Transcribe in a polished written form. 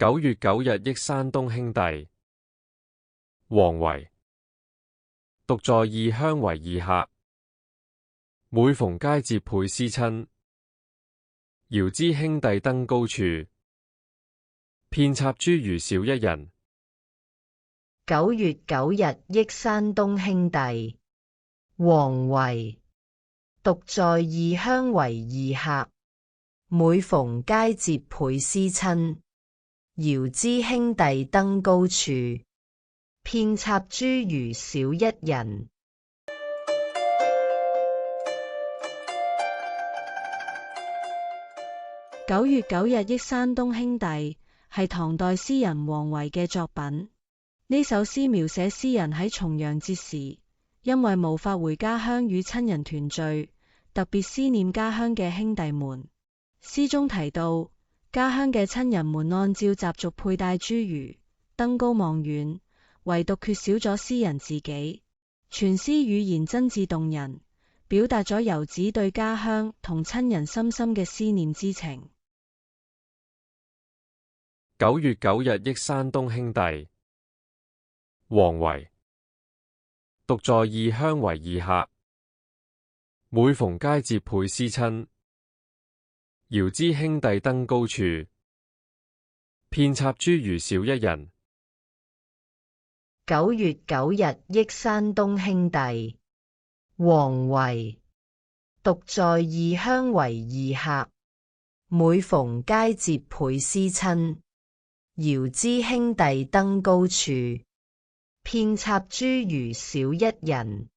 9月9日憶山東兄弟。王維。獨在異鄉為異客，每逢佳節倍思親。遙知兄弟登高處，遍插茱萸少一人。9月9日憶山東兄弟。王維。獨在異鄉為異客，每逢佳節倍思親。遙知兄弟登高處，遍插茱萸少一人。9月9日憶山東兄弟係唐代詩人王維嘅作品。呢首詩描寫詩人喺重陽節時，因為無法回家鄉與親人團聚，特別思念家鄉嘅兄弟們。詩中提到，家鄉嘅親人們按照習俗佩戴茱萸，登高望遠，唯獨缺少咗詩人自己。全詩語言真摯動人，表達咗游子對家鄉同親人深深嘅思念之情。9月9日憶山東兄弟。王維。獨在異鄉為異客，每逢佳節倍思親。遙知兄弟登高處，遍插茱萸少一人。9月9日憶山東兄弟。王維。獨在異鄉為異客，每逢佳節倍思親。遙知兄弟登高處，遍插茱萸少一人。